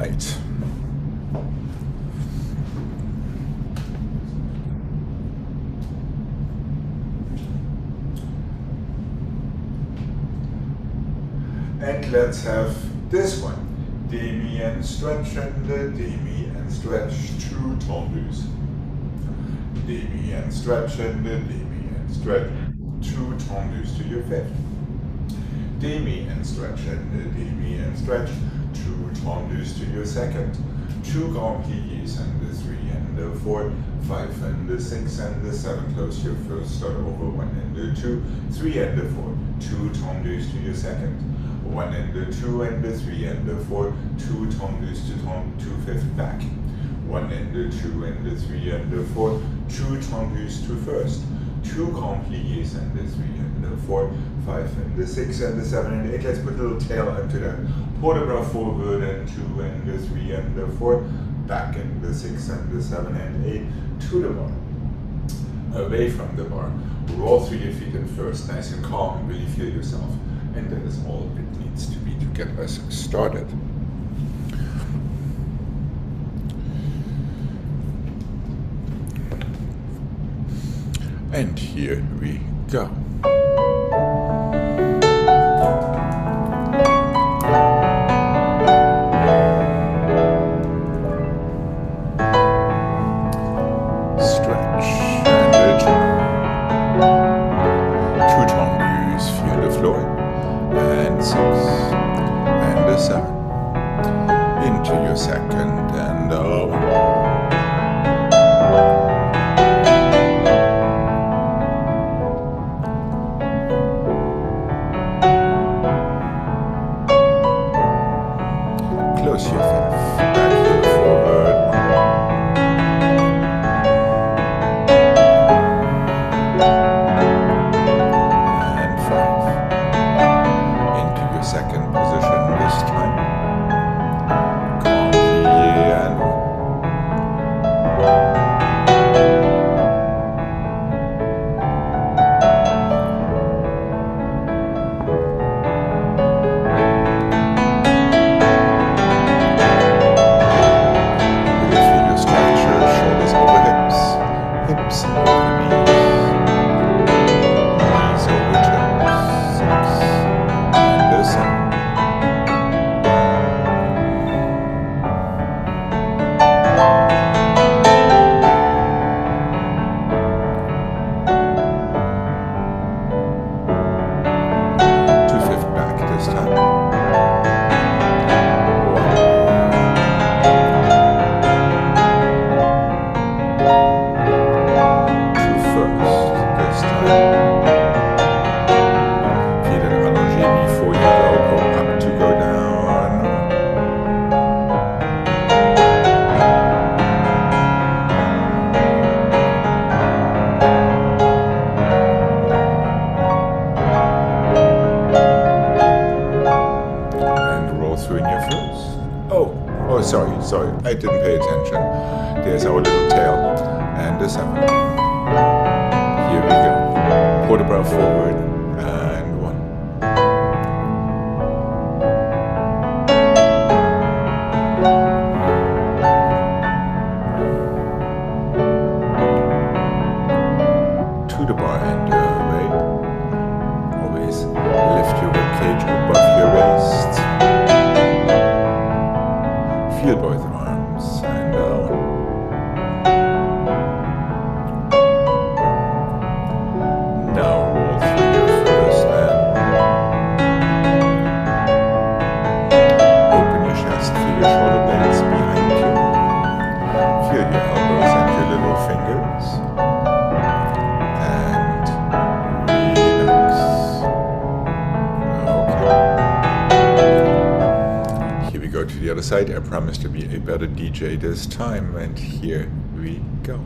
right. And let's have this one. Demi and stretch and demi and stretch, 2 tendus. Demi and stretch and demi and stretch, 2 tendus to your 5th. Demi and stretch and demi and stretch, 2 tendus to your 2nd. 2 grand pliés and 3 and 4, 5 and 6 and 7. Close your first, start over 1 and 2, 3 and 4, 2 tendus to your 2nd. 1 and 2 and 3 and 4, 2 tendus to 5th back. 1 and 2 and 3 and 4, 2 tendus to 1st. 2 grand pliés and 3 and 4, 5 and 6 and 7 and 8. Let's put a little tail into that. Port de bras forward and 2 and 3 and 4, back and 6 and 7 and 8 to the bar. Away from the bar. Roll through your feet at first, nice and calm, and really feel yourself. And that is all it needs to be to get us started. And here we go. Stretch and 2 tendus, feel the floor. And 6 and 7 into your 2nd and 1. Close your 5th, back heel forward 1. And 5. Into your 2nd position this time. Grand plié and 1. Hips over knees, knees over toes, 6 and 7. To 5th back this time. 1. Sorry, I didn't pay attention. There's our little tail and the 7. Here we go. Port de bras forward and 1. To the bar and away. Always lift your ribcage above your waist. Feel both arms and down. Now roll through your first and open your chest, feel your shoulder blades behind you. Feel your elbows and your little fingers. And relax. Okay. Here we go to the other side. I promise to be a better DJ this time, and here we go.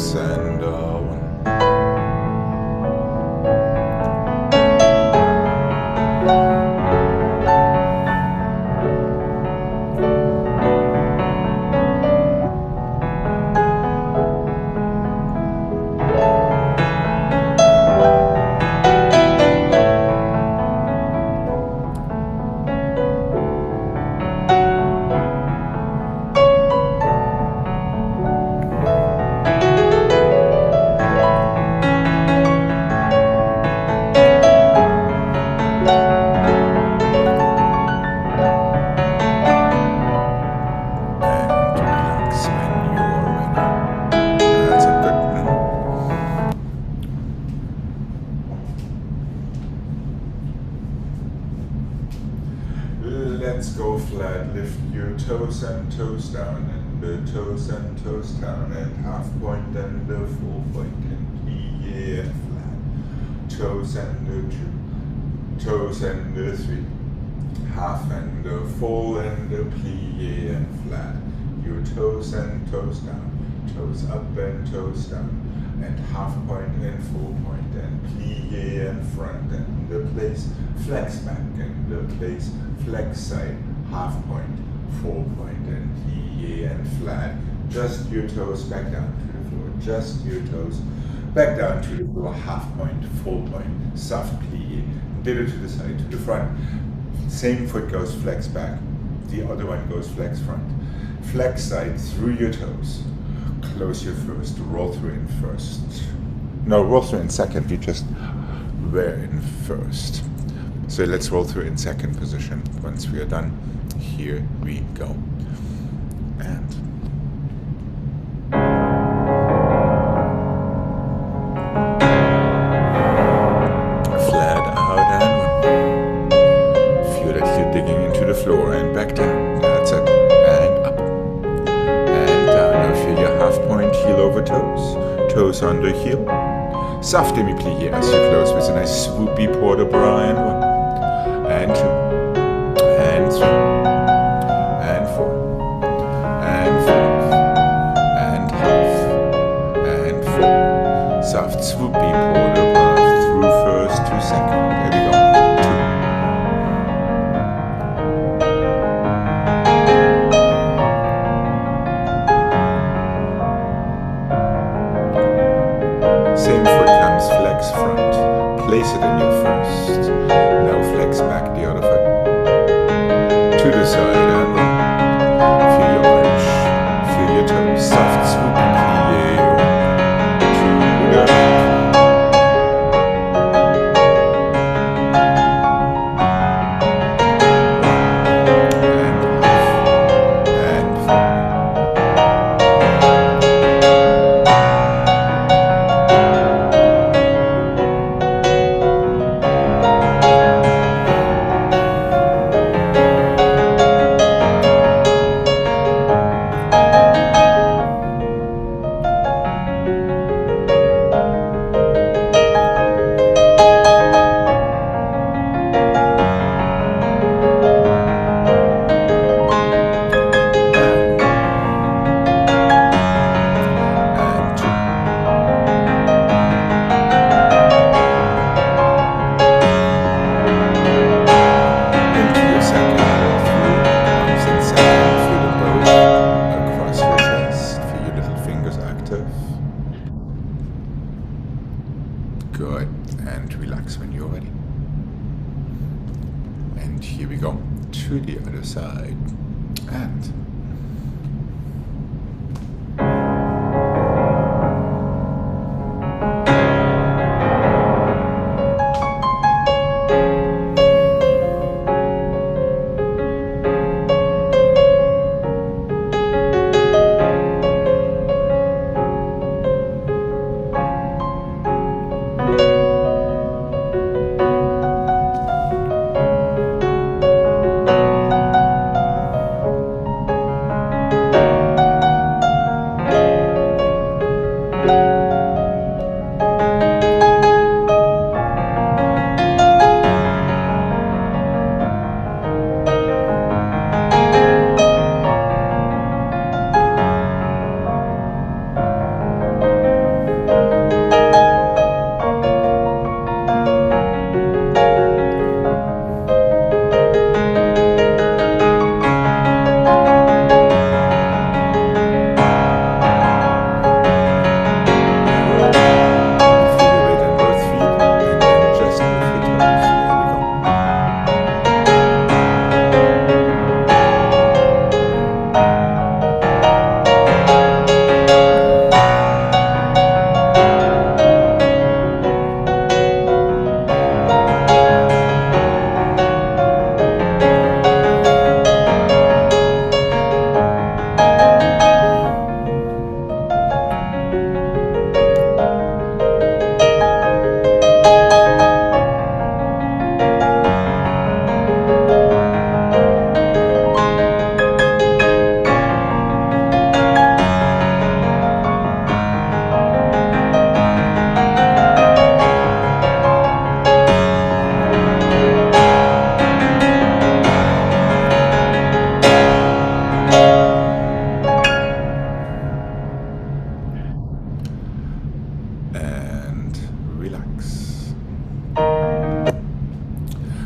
relax and one. Let's go flat, lift your toes and toes down, and the toes and toes down, and half point and the full point, and plie and flat. Toes and the two, toes and the three, half and the full and the plie and flat. Your toes and toes down, toes up and toes down, and half point and full point, and plie and front, and the place flex back, and the place flex side, half point, full point, and plie and flat. Just your toes back down to the floor, just your toes back down to the floor, half point, full point, soft plie, ditto to the side, to the front. Same foot goes flex back, the other one goes flex front. Flex side through your toes. Close your first, roll through in first. No, roll through in second, you just were in first. So let's roll through in second position. Once we are done, here we go. And flat out and one. Feel that you're digging into the floor and back down. That's it. And up. And down. Now feel your half point, heel over toes. Toes under heel. Soft demi-plie as you close with a nice swoopy port de bras and one. And two, and three, and four, and five, and half, and four. Soft swoopy port de bras through first to second. There we go. Two. Same foot comes flex front. Place it in your first. Now flex back the other foot to the side and feel your arch, feel your toes, soft swoopy plie to the right. Good, and relax when you're ready. And here we go to the other side. And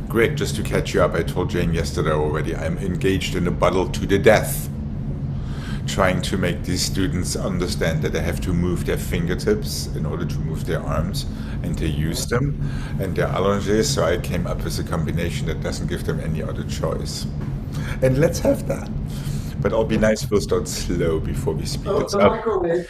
Greg, just to catch you up, I told Jane yesterday already, I'm engaged in a battle to the death, trying to make these students understand that they have to move their fingertips in order to move their arms and to use them and their allongés. So I came up with a combination that doesn't give them any other choice. And let's have that. But I'll be nice, we'll start slow before we speed it up. Microwave.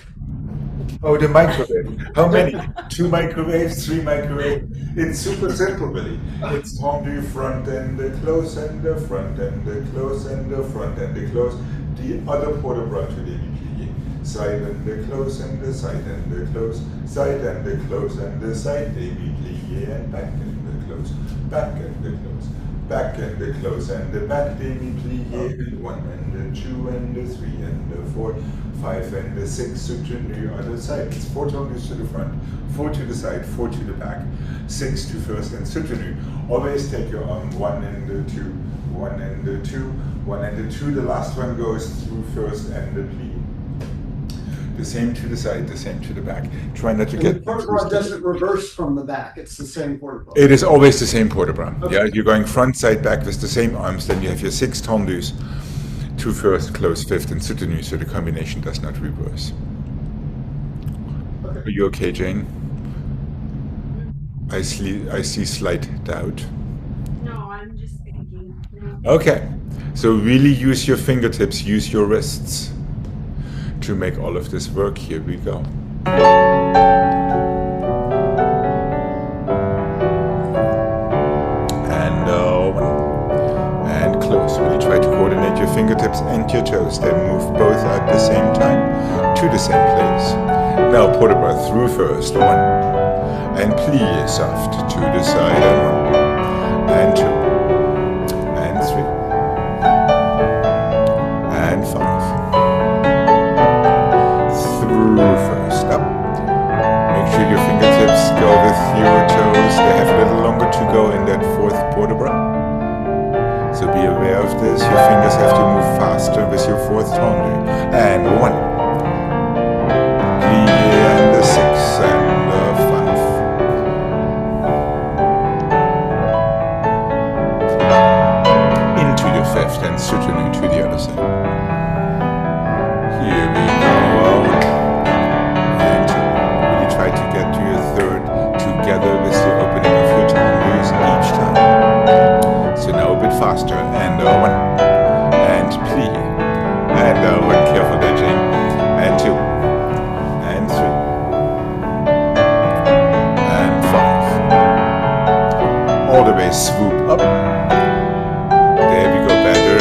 Oh, the microwave. How many? 2 microwaves, 3 microwaves? It's super simple, really. It's tendu front and the close and the front and the close and the front and the close. The other port de bras to demi-plié. Side and the close and the side and the close. Side and the close and the side demi-plié and back and the close. Back and the close. Back and the close and the back demi-plié. And 1 and the 2 and the 3 and the 4. 5 and the 6 soutenu other side. It's 4 tendus to the front, 4 to the side, 4 to the back, 6 to first and soutenu. Always take your arm 1 and the 2, 1 and the 2, 1 and the 2. The last one goes through first and the plie. The same to the side, the same to the back. Try not to And get. the port de bras doesn't reverse from the back. It's the same port de bras. It is always the same port de bras. Okay. Yeah, you're going front, side, back with the same arms. Then you have your 6 tendus. 2 first, close, fifth, and soutenu, so the combination does not reverse. Okay. Are you okay, Jane? I see slight doubt. No, I'm just thinking. No. Okay, so really use your fingertips, use your wrists to make all of this work. Here we go. And close. Really try to coordinate your fingertips and your toes. Then move both at the same time to the same place. Now port de bras through first. 1. And plie soft to the side. And 1. And 2. And 3. And 5. Through first. Up. Make sure your fingertips go with your toes. They have a little longer to go in that 4th port de bras. So be aware of this. Your fingers have to move faster with your 4th tendu. And 1. Plie and the 6 and the 5. Into your 5th and soutenu to the other side. Here we go. And 2. Really try to get to your 3rd together with the opening of your tendus each time. So now a bit faster, and 1, and plie, and 1, careful there, Jane, and 2, and 3, and 5, all the way swoop up, there we go, better,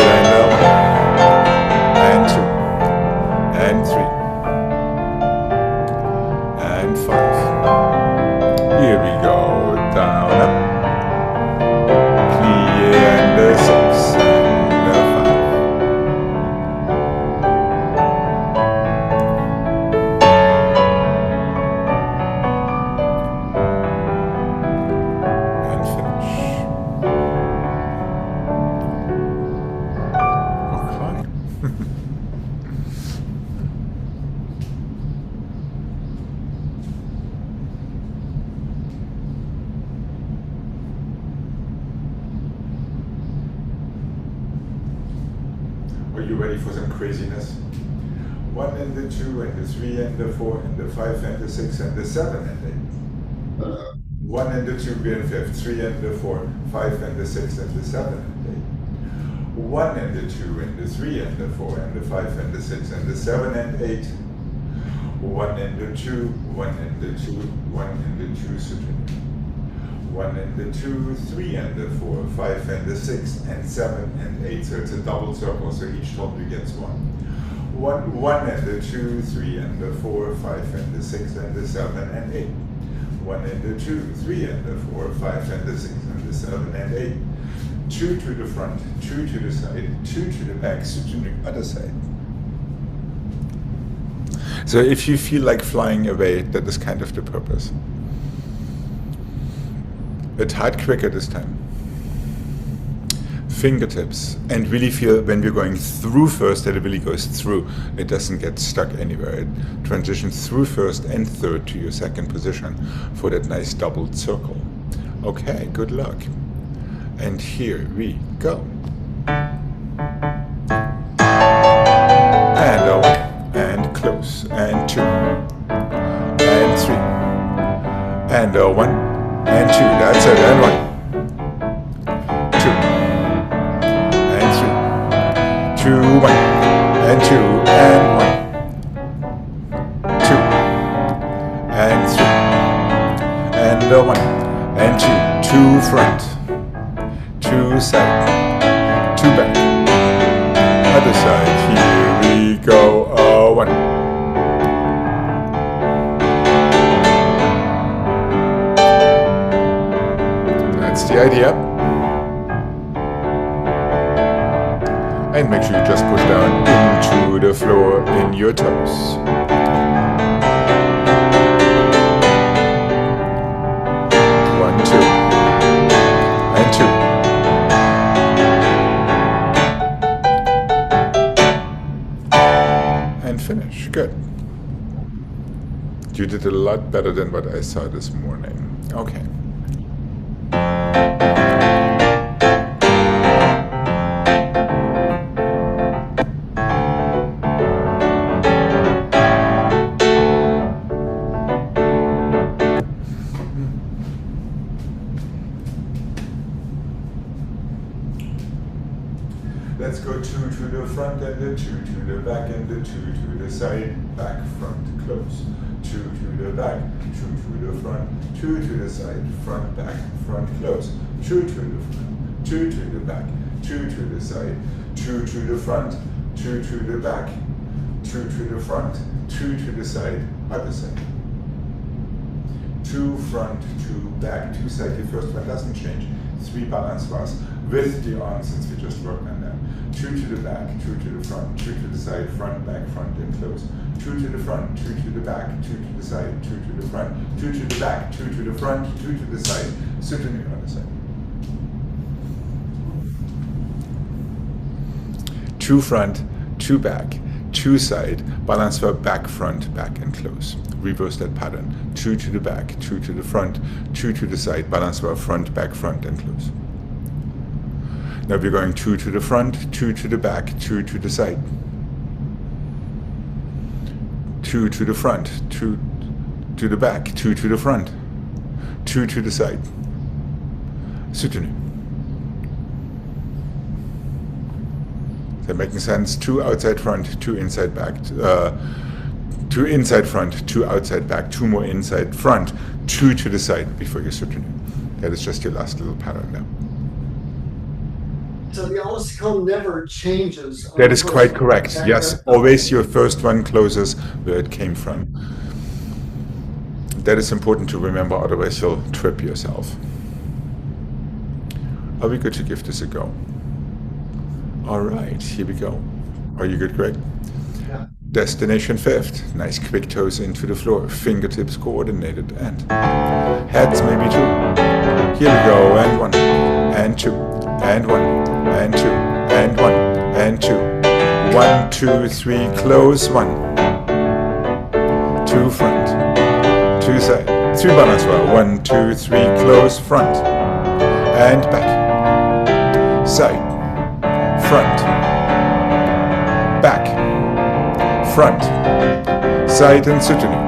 and 2, and 3, and 5, here we go, down, up, and the 6 and the 5. And finish. Okay. Are you ready for some craziness? 1 and the 2 and the 3 and the 4 and the 5 and the 6 and the 7 and 8. 1 and the 2 and 5, 3 and the 4, 5 and the 6 and the 7 and 8. 1 and the 2 and the 3 and the 4 and the 5 and the 6 and the 7 and 8. 1 and the 2, 1 and the 2, 1 and the 2 soutenu. 1 and the 2, 3 and the 4, 5 and the 6 and 7 and 8. So it's a double circle, so each tendu gets 1. 1 and the 2, 3 and the 4, 5 and the 6 and the 7 and 8. 1 and the 2, 3 and the 4, 5 and the 6 and the 7 and 8. 2 to the front, 2 to the side, 2 to the back, to the other side. So if you feel like flying away, that is kind of the purpose. A tight quicker this time. Fingertips, and really feel when we're going through first that it really goes through. It doesn't get stuck anywhere. It transitions through first and third to your 2nd position for that nice doubled circle. Okay, good luck. And here we go. And one, and close, and 2, and 3, and 1, and 2, that's it, and 1, 2, and 3, 2, 1, and 2, and 1, 2, and 3, and 1, and 2, 2 front, 2 side, 2 back, other side, here we go, 1. That's the idea. And make sure you just push down into the floor in your toes. 1, 2, and 2. And finish. Good. You did a lot better than what I saw this morning. Okay. Let's go 2 to the front and the 2 to the back and the 2 to the side, back, front, close. 2 to the back, 2 to the front, 2 to the side, front, back, front, close. 2 to the front, 2 to the back, 2 to the side, 2 to the front, 2 to the back, 2 to the front, 2 to the side, other side. 2 front, 2 back, 2 side. The first one doesn't change. 3 balance bars with the arms since we just worked on them. 2 to the back, 2 to the front, 2 to the side, front, back, front, and close. 2 to the front, 2 to the back, 2 to the side, 2 to the front, 2 to the back, 2 to the front, 2 to the side, sit on the other side. 2 front, 2 back, 2 side, balance for back, front, back, and close. Reverse that pattern. 2 to the back, 2 to the front, 2 to the side, balance for front, back, front, and close. Now we're going 2 to the front, 2 to the back, 2 to the side. 2 to the front, 2 to the back, 2 to the front, 2 to the side. Soutenu. Is that making sense? 2 outside front, 2 inside back, 2 inside front, 2 outside back, 2 more inside front, 2 to the side before you soutenu. That is just your last little pattern now. So the obstacle never changes. That is quite correct. Yes, always your first one closes where it came from. That is important to remember, otherwise you'll trip yourself. Are we good to give this a go? All right, here we go. Are you good, Greg? Yeah. Destination 5th. Nice quick toes into the floor. Fingertips coordinated and heads maybe 2. Here we go, and 1, and 2, and 1, and 2, and 1, and 2. 1, 2, 3, close, 1. 2 front, 2 side, 3 balance bar. 1, 2, 3, close, front, and back, side, front, back, front, side, and soutenu.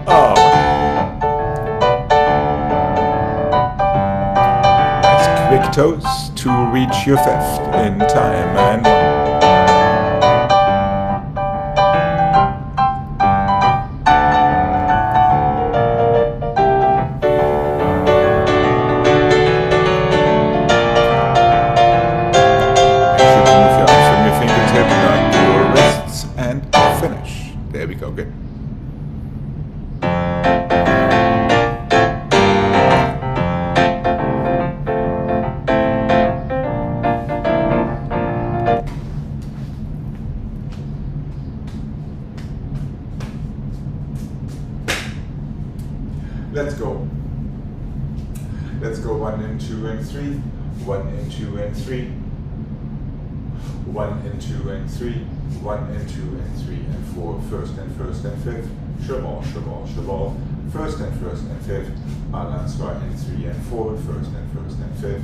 Oh. Nice quick toes to reach your 5th in time, and 1. There we go, good. Let's go. Let's go 1 and 2 and 3. 1 and 2 and 3. 1 and 2 and 3. 1 and 2 and 3 and 4. First and 5th. cheval, cheval, cheval. First and fifth. Balance right in 3 and 4. First and fifth.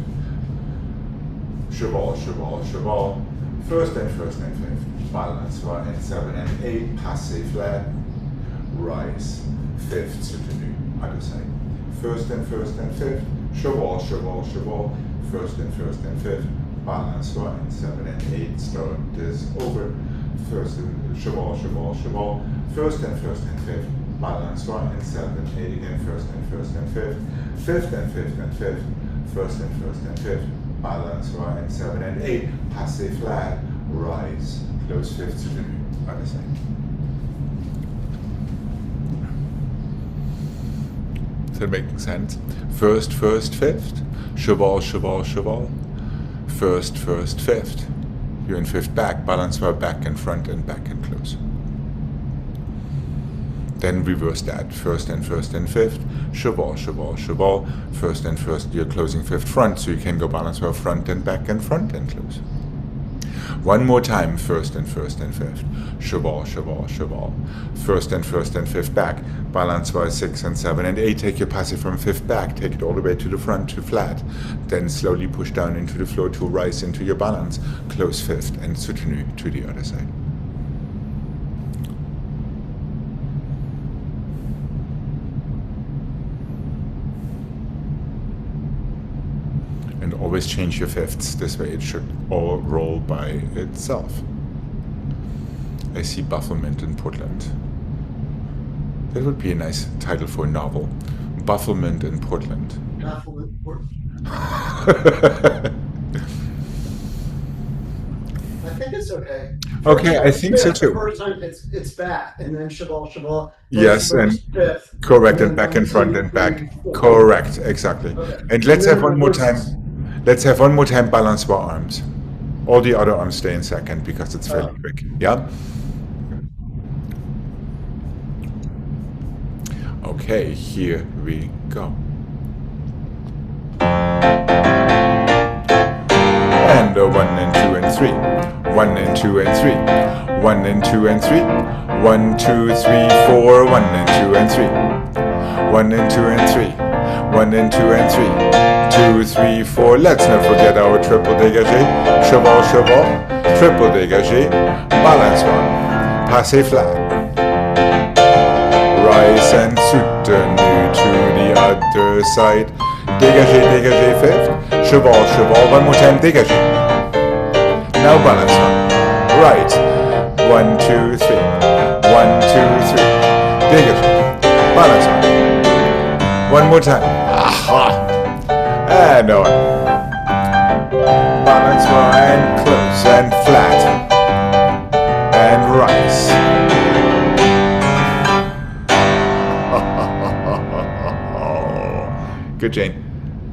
Cheval, cheval, cheval. First and fifth. Balance right in 7 and 8. Passé flat. Rise. Fifth soutenu. Other side. First and fifth. Cheval, cheval, cheval. First and fifth. Balance right in 7 and 8. Start this over. First and cheval, cheval, cheval. First and fifth. Balance right in 7, 8 again. First and fifth. Fifth and fifth. First and fifth. Balance right in 7 and 8. Passé flat. Rise. Close fifth to the new. Other side. Is that making sense? First, fifth. Cheval, cheval, cheval. First, fifth. You're in fifth back. Balance right back and front and back and close. Then reverse that. First and fifth. Cheval, cheval, cheval. First and first, you're closing fifth front, so you can go balance right front and back and front and close. One more time. First and fifth. Cheval, cheval, cheval. First and fifth back. Balance right 6 and 7 and 8. Take your passive from fifth back. Take it all the way to the front to flat. Then slowly push down into the floor to rise into your balance. Close fifth and soutenu to the other side. And always change your fifths. This way it should all roll by itself. I see bafflement in Portland. That would be a nice title for a novel. Bafflement in Portland. Bafflement, Portland. I think it's okay. Okay, I think so too. The first time it's back, and then cheval, cheval. Yes, and fifth, correct, and back and front and back. Correct, exactly. Okay. And let's have one more time. Let's have one more time balance our arms. All the other arms stay in second because it's fairly quick. Yeah? Okay, here we go. And 1 and 2 and 3. 1 and 2 and 3. 1 and 2 and 3. 1, 2, 3, 4. 1 and 2 and 3. 1 and 2 and 3. 1 and 2 and 3. 2, 3, 4. Let's not forget our triple dégagé. Cheval, cheval. Triple dégagé. Balance one. Passé flat. Rise and soutenu to the other side. Dégagé, dégagé, fifth. Cheval, cheval. One more time, dégagé. Now balance one. Right. 1, 2, 3. 1, 2, 3. Dégagé. Balance one. One more time. Aha. And on. Balance one. Close and flat. And rise. Good, Jane.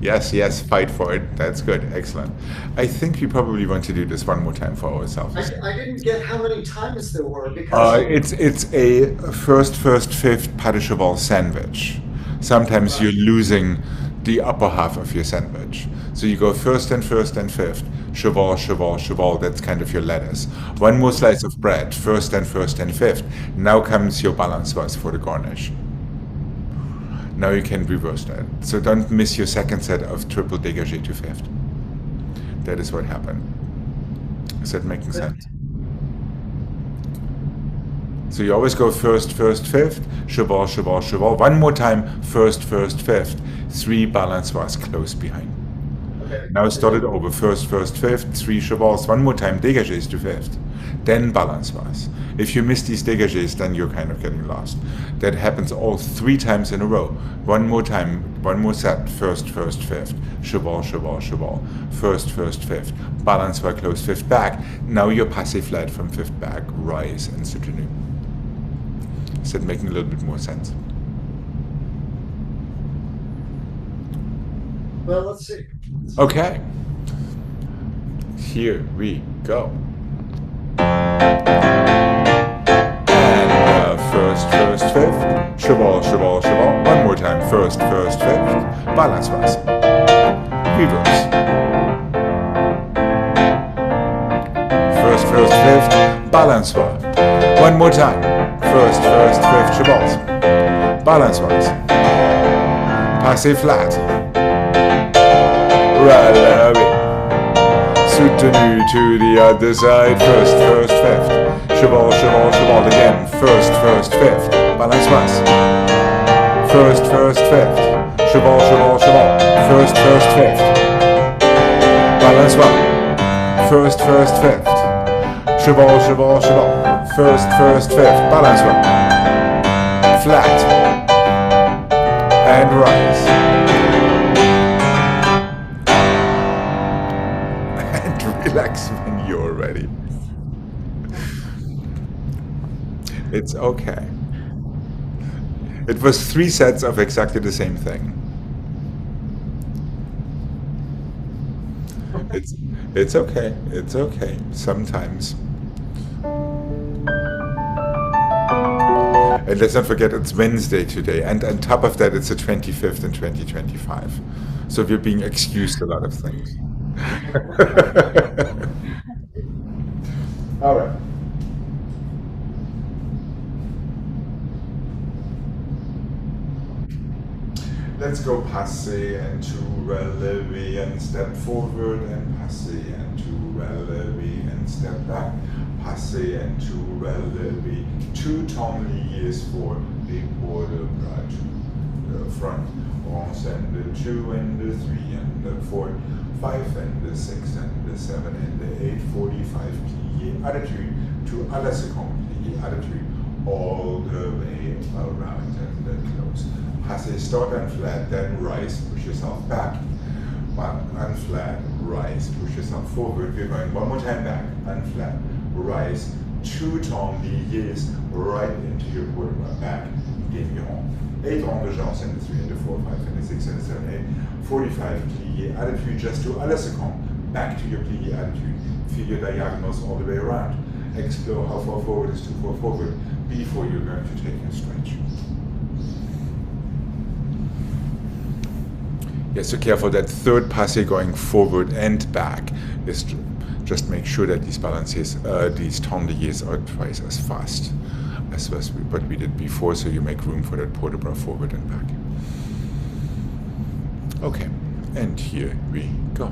Yes, yes, fight for it. That's good. Excellent. I think we probably want to do this one more time for ourselves. I didn't get how many times there were because It's a first, fifth pas de cheval sandwich. Sometimes you're losing the upper half of your sandwich. So you go first and fifth. Cheval, cheval, cheval. That's kind of your lettuce. One more slice of bread. First and fifth. Now comes your balance bus for the garnish. Now you can reverse that. So don't miss your second set of triple dégagé to fifth. That is what happened. Is that making sense? So you always go first, fifth, cheval, cheval, cheval. One more time, first, fifth. 3 balance bars close behind. okay. Now start it over. First, fifth, 3 chevals. One more time, dégagés to fifth. Then balance bars. If you miss these dégagés, then you're kind of getting lost. That happens all 3 times in a row. One more time, one more set. First, fifth. Cheval, cheval, cheval. First, fifth. Balance bar close fifth back. Now you're passé flat from fifth back. Rise and soutenu. Is that making a little bit more sense? Well, let's see. Okay. Here we go. And first, fifth. Cheval, cheval, cheval. One more time. First, fifth. Balance bars. Reverse. First, fifth. Balance bar. One more time. first, fifth, cheval. Balance-wise. Passez flat. Relevé. Soutenu to the other side. First, fifth. Cheval. Again. First, fifth. Balance-wise. First, fifth. Cheval. First, fifth. Balance-wise. First, fifth. Cheval. First, fifth. Balance-wise. Flat. And rise. And relax when you're ready. It's okay. It was 3 sets of exactly the same thing. It's okay. It's okay. Sometimes. And let's not forget it's Wednesday today, and on top of that it's the 25th in 2025. So we're being excused a lot of things. All right. Let's go passé and to relevé and step forward and passé and to relevé and step back. Passé and to relevé. 2 tourniquets for the border bras to the front. Once and the 2 and the 3 and the 4, 5 and the 6 and the 7 and the 8, 45 plié attitude to à la seconde plié attitude all the way around and then close. Passé, start unflat, then rise, push yourself back. Unflat, rise, push yourself forward. We're going one more time back, unflat, rise, 2 tourniquets right into your quarter back, demi-rond. 8 ronds de jambes and the 3 and the 4, 5 and the 6 and the 7, 8, 45 plié attitude, just to à la seconde, back to your plié attitude. Feel your diagonals all the way around. Explore how far forward is too far forward before you're going to take a stretch. Yes, so careful that third passé going forward and back is just make sure that these balances, these tourniquets are twice as fast as what we did before, so you make room for that port de bras forward and back. Okay, and here we go.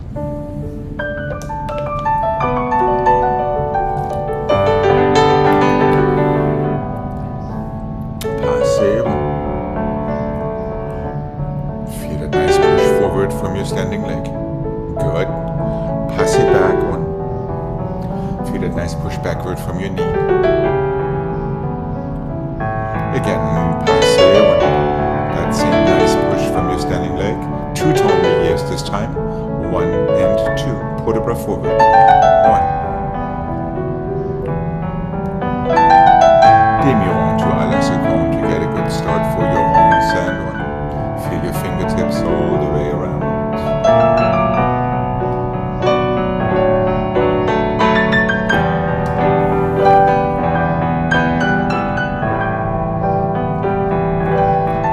From your standing leg. Good. Pass it back 1. Feel that nice push backward from your knee. Again, pass it 1. That same nice push from your standing leg. 2 tourniquets this time. 1 and 2. Port de bras forward. 1. Demi-rond to à la seconde to get a good start for your arms and 1. Feel your fingertips all the way around.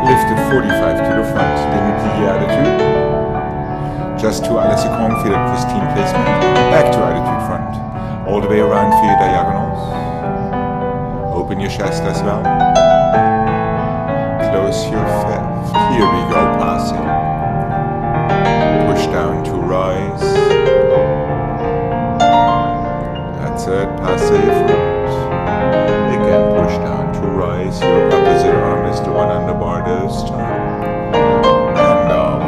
Lift it 45 to the front, demi-plié attitude. Just to à la seconde, feel that pristine placement. Back to attitude front. All the way around, feel your diagonals. Open your chest as well. Close your fifth. Here we go, passing. Push down to rise. That's it, passé front. Again, push down to rise. Your opposite arm is the one on the bar this time. And up.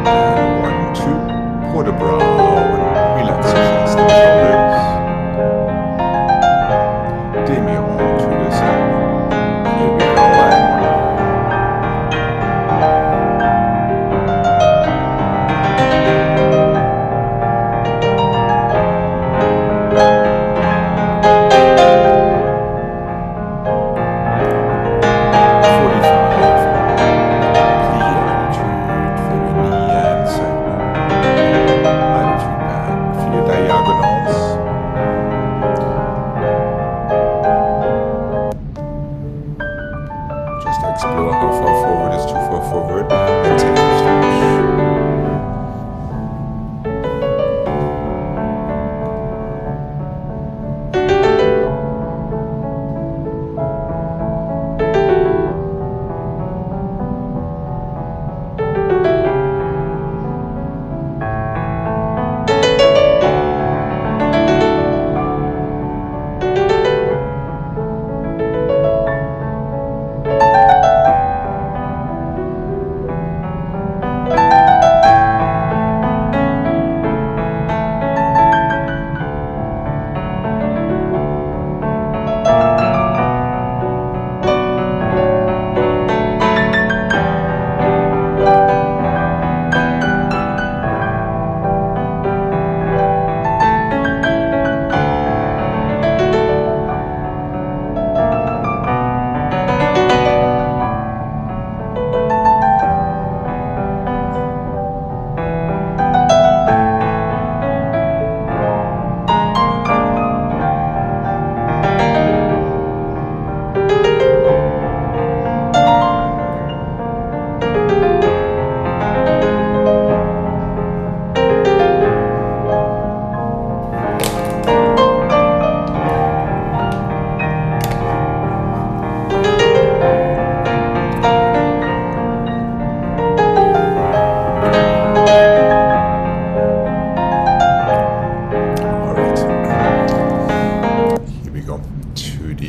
And 1, 2. Port de bras. Relax your chest and shoulders. Demi-rond to the side. Here we go, and 1.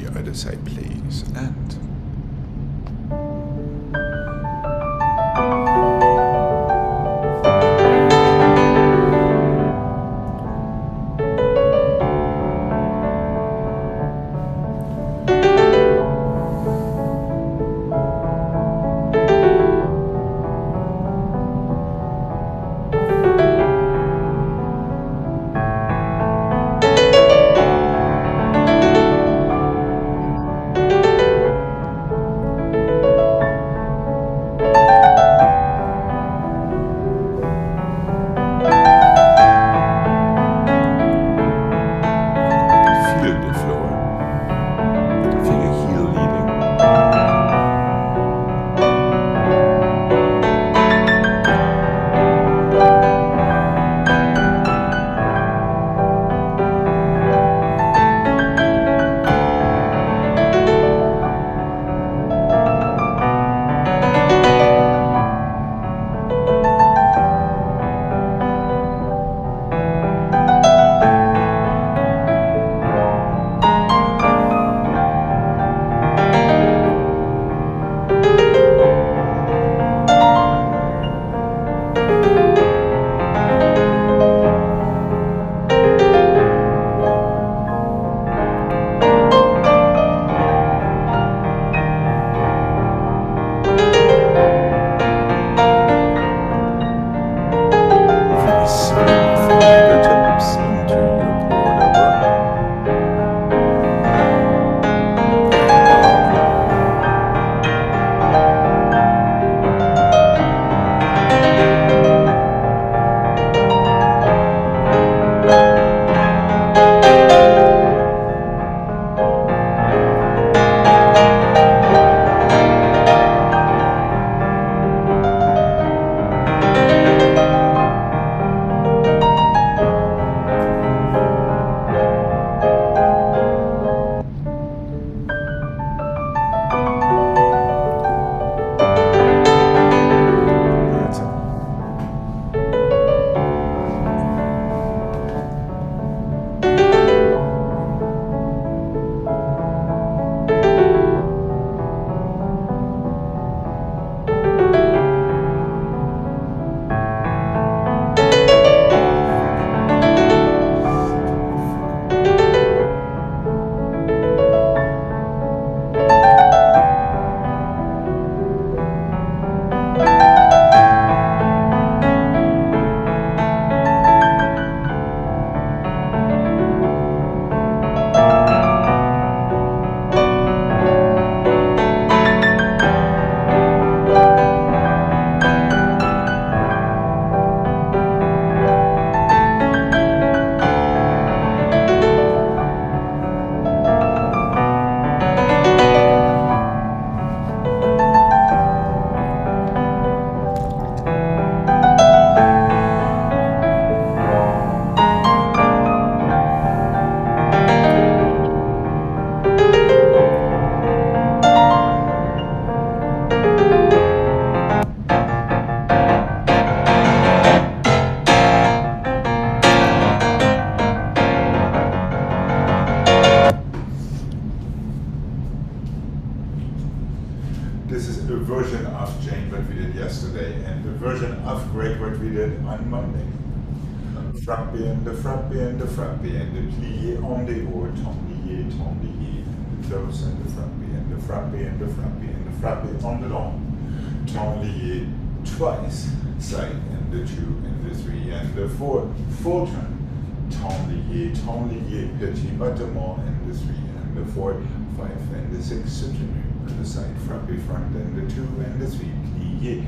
the other side, please. And this is a version of Jane what we did yesterday and the version of Gregg what we did on Monday. Frappe and the frappe and the frappe and the plie on the haut, templier, templier, and the close and the frappe and the frappe and the frappe and the frappe on the long. Templier twice, side and the 2 and the 3 and the 4, full turn. Templier, templier, petit battement and the 3 and the 4, 5 and the 6, soutenu. The side frappe front and the 2 and the 3 plié,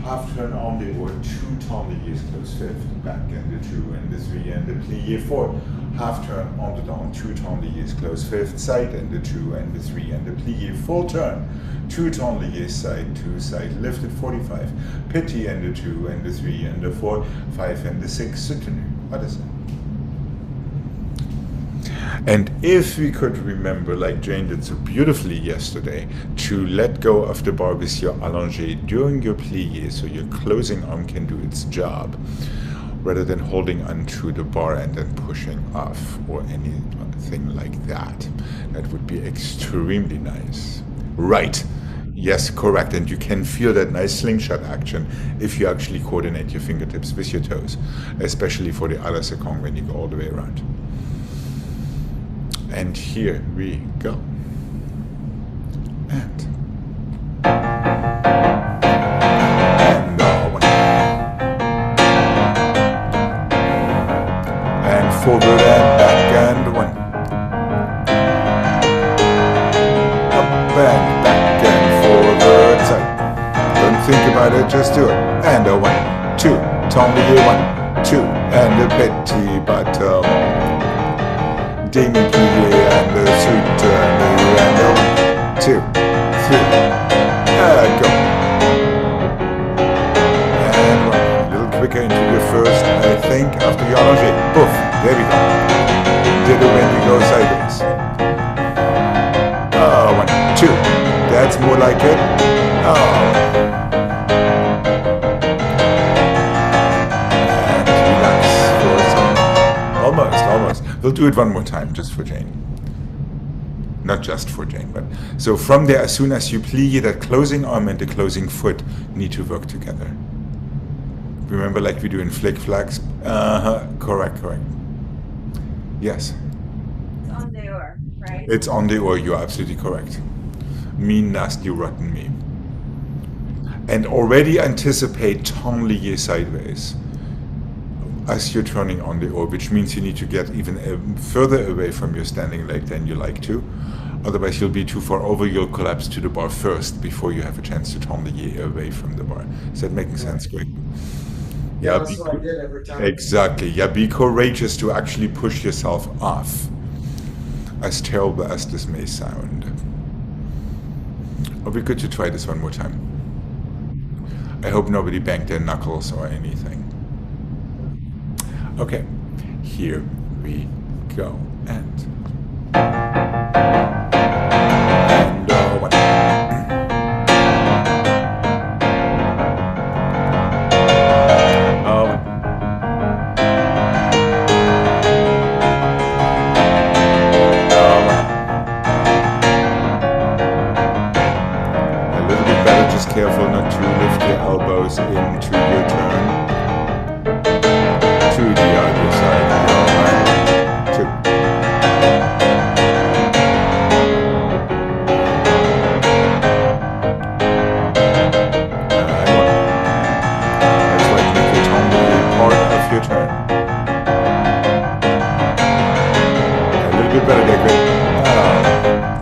half turn on the haut, 2 templiers close fifth, back and the 2 and the 3 and the plié 4, half turn on the down, 2 templiers close fifth, side and the 2 and the 3 and the plié full turn, 2 templiers side, 2 side lifted 45, petit and the 2 and the 3 and the 4, 5 and the 6 soutenu. What is it? And if we could remember, like Jane did so beautifully yesterday, to let go of the barbecue allongé during your plié so your closing arm can do its job, rather than holding onto the bar and then pushing off or anything like that. That would be extremely nice. Right. Yes, correct. And you can feel that nice slingshot action if you actually coordinate your fingertips with your toes, especially for the à la seconde when you go all the way around. And here we go. And one. And forward and back and one. Up and back and forward side. Don't think about it, just do it. And a 1, 2, tendez 1, 2, and a petit bâton. Demi-plié and a soutenu and a 1, 2, 3, go. And 1, a little quicker into the first, I think, after the allongé. Poof, there we go. Did it when you go sideways. 1, 2, that's more like it. And relax for a second. Almost. We'll do it one more time, just for Jane. Not just for Jane, but so from there, as soon as you plie, that closing arm and the closing foot need to work together. Remember, like we do in flick flacks? Correct. Yes. It's on the or, right? It's on the or, you're absolutely correct. Mean, nasty, rotten me. And already anticipate tendez sideways as you're turning on the or, which means you need to get even further away from your standing leg than you like to. Otherwise you'll be too far over, you'll collapse to the bar first before you have a chance to tendez away from the bar. Is that making sense, Greg? Yeah, that's what I did every time. Exactly. Yeah, be courageous to actually push yourself off. As terrible as this may sound. It'll be good to try this one more time. I hope nobody banged their knuckles or anything. Okay, here we go. And 1. A little bit better, just careful not to lift your elbows into your turn. To the other side. 2. And 1. That's right, make your tongue part of your turn. A little bit better there, Greg.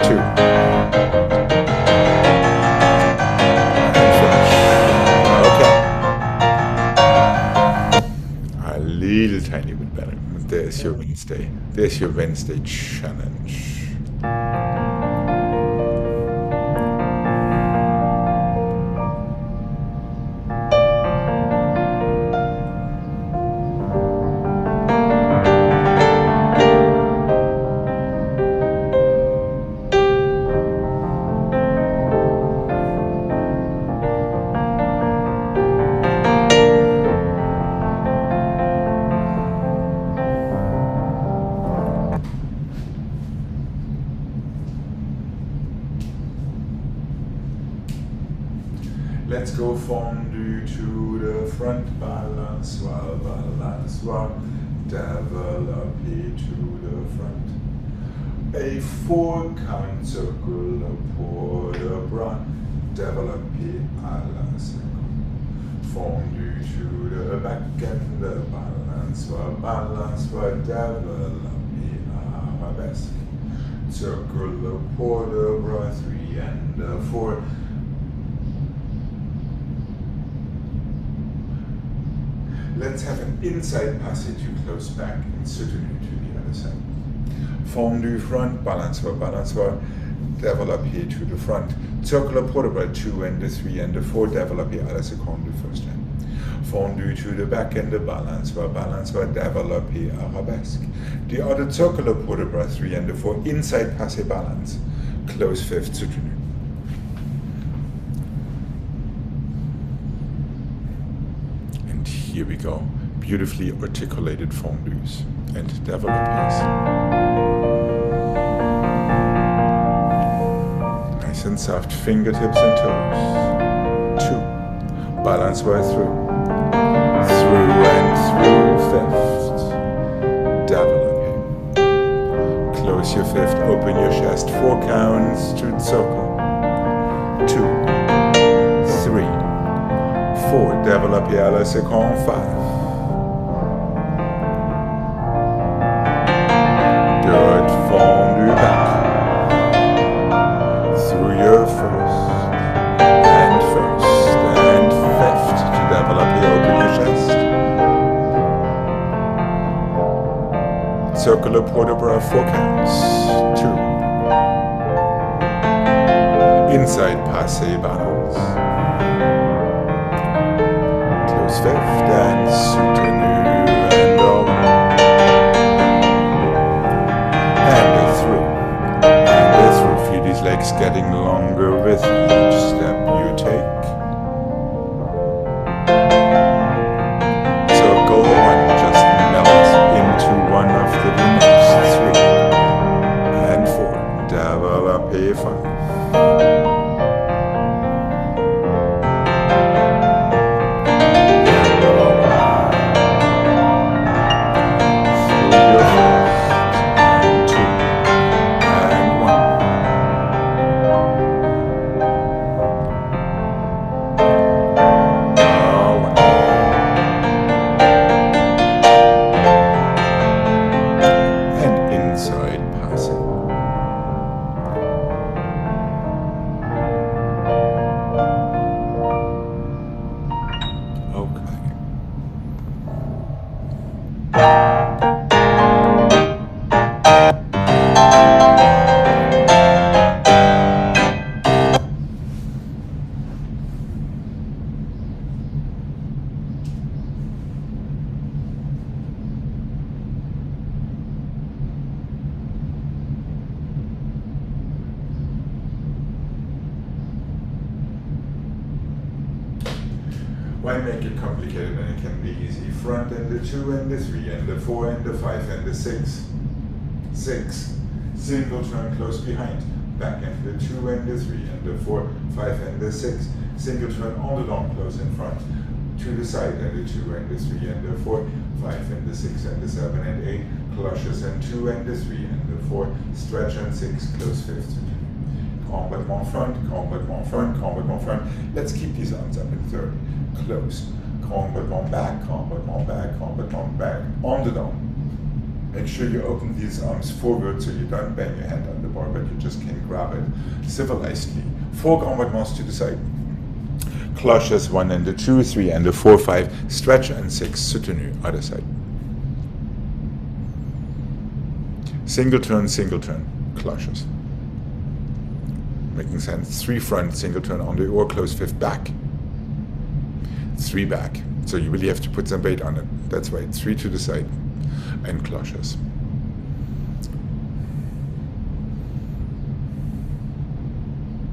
2. And finish. Okay. A little tiny bit better. There's your Wednesday. There's your Wednesday challenge. Let's go fondue to the front, balançoire, balançoire, développé to the front. A 4 count circle pour le bras, développé à la seconde. Fondue to the back and the balançoire, balançoire, développé arabesque. Circle pour le bras, 3 and 4. Let's have an inside passage to close back and soutenu to the other side. Fondue front, balançoire, balançoire, développé to the front. Circular porte-bras, 2 and 3 and 4, développé à la seconde the first time. Fondue to the back and the balançoire, balançoire, développé arabesque. The other circular porte-bras, 3 and 4, inside passé balance. Close fifth soutenu. Here we go. beautifully articulated fondus and développés. Nice and soft fingertips and toes. 2. Balance right through. Through and through. 5th. Développé. Close your 5th, open your chest. 4 counts to the circle. 2, 3, 4. Développé à la seconde. 5. Good. Fondu back. Through your 1st and 5th to développé, open your chest. Circular port-de-bras, 4 counts. 2. Inside passé balance. Close 5th and soutenu and all. And through. And through. Feel these legs getting longer with each step you take. Circle 1, just melt into one of the next 3 and 4. Développé 5. Why make it complicated when it can be easy? Front and the 2 and the 3 and the 4 and the 5 and the 6. 6. Single turn close behind. Back and the 2 and the 3 and the 4, 5 and the 6. Single turn on the long close in front. To the side and the 2 and the 3 and the 4, 5 and the 6 and the 7 and 8. Cloches and 2 and the 3 and the 4. Stretch and 6. Close 5th. Grand battement front, grand battement front, grand battement front. Let's keep these arms up in 3rd. Close. Grand battement back, grand battement back, grand battement back. On the down. Make sure you open these arms forward so you don't bang your hand on the bar, but you just can grab it civilizedly. 4 grand battements to the side. Cloches 1 and the 2, 3 and the 4, 5. Stretch and 6. Soutenu. Other side. Single turn, cloches. Making sense. 3 front, single turn on the or close 5th back. 3 back. So you really have to put some weight on it. That's right. 3 to the side. And cloches.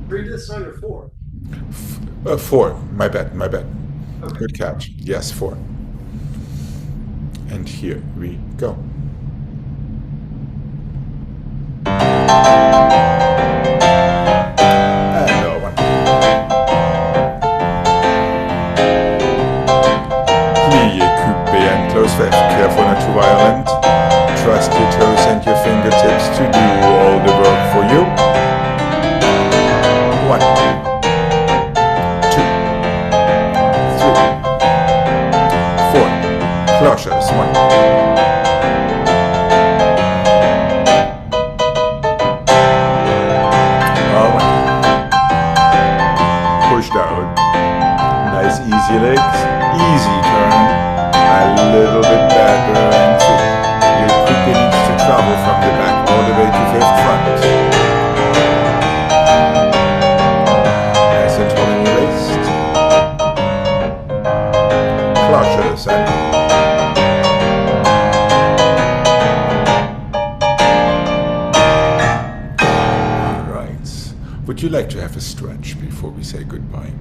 Three to the side or 4? 4. My bad. Okay. Good catch. Yes, 4. And here we go. Close 5th, careful not too violent. Trust your toes and your fingertips to do all the work for you. 1, 2, 3, 4. Cloches. 1. Push down. Nice easy legs. Easy turn. A little bit better and 2. Your quickly needs to travel from the back all the way to 5th front. Nice and tall in your waist. Cloches and alright. Would you like to have a stretch before we say goodbye?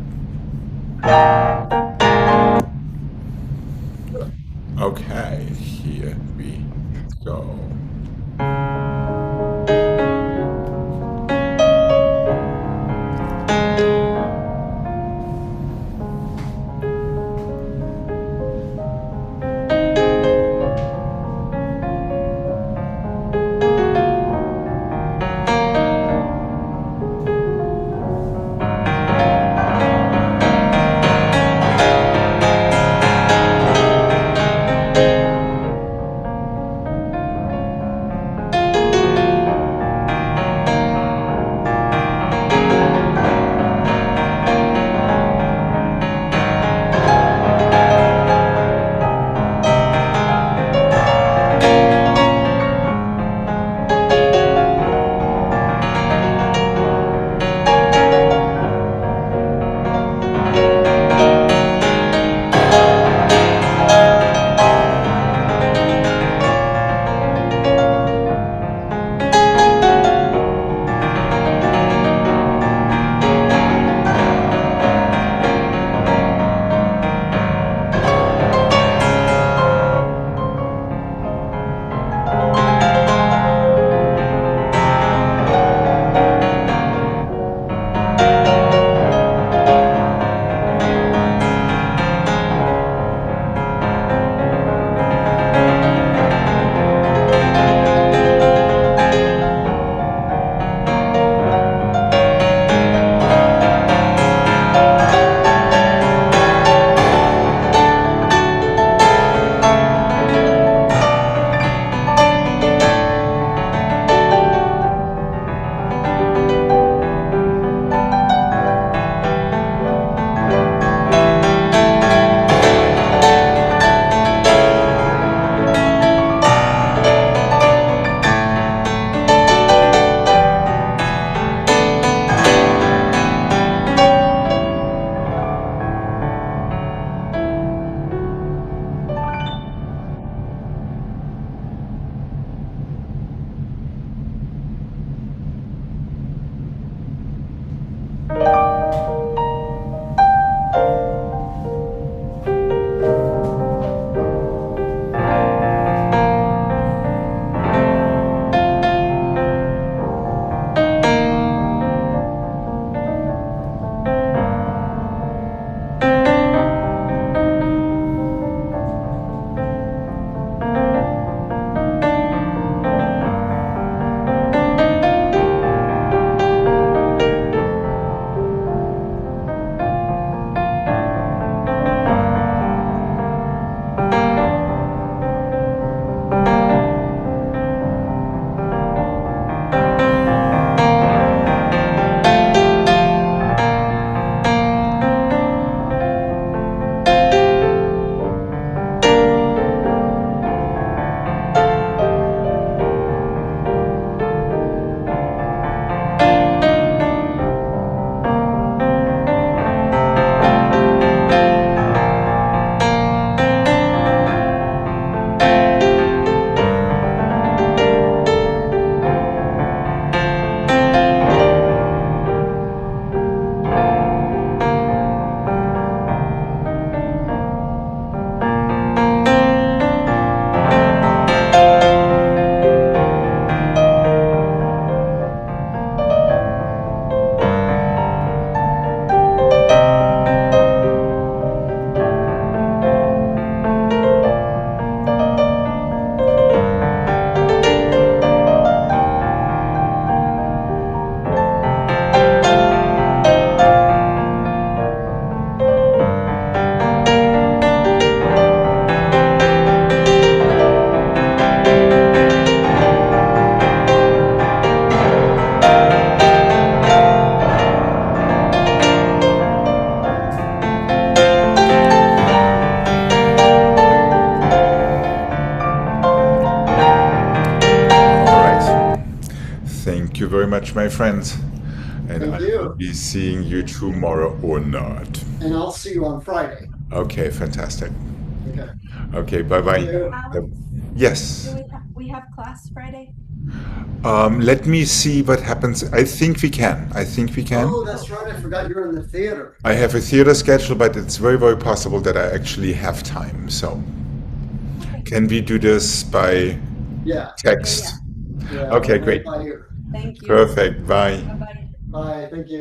Okay, here we go. Thank you very much, my friends. And Thank I you. will be seeing you tomorrow or not. And I'll see you on Friday. Okay, fantastic. Okay. Okay, bye bye. Thank you. Alex, Yes. do we have class Friday? Let me see what happens. I think we can. I think we can. Oh, that's right. I forgot you're in the theater. I have a theater schedule, but it's very, very possible that I actually have time. So, Can we do this by Yeah. text? Yeah. Yeah. Okay, great. By ear. Thank you. Perfect. Bye. Bye-bye. Bye. Thank you.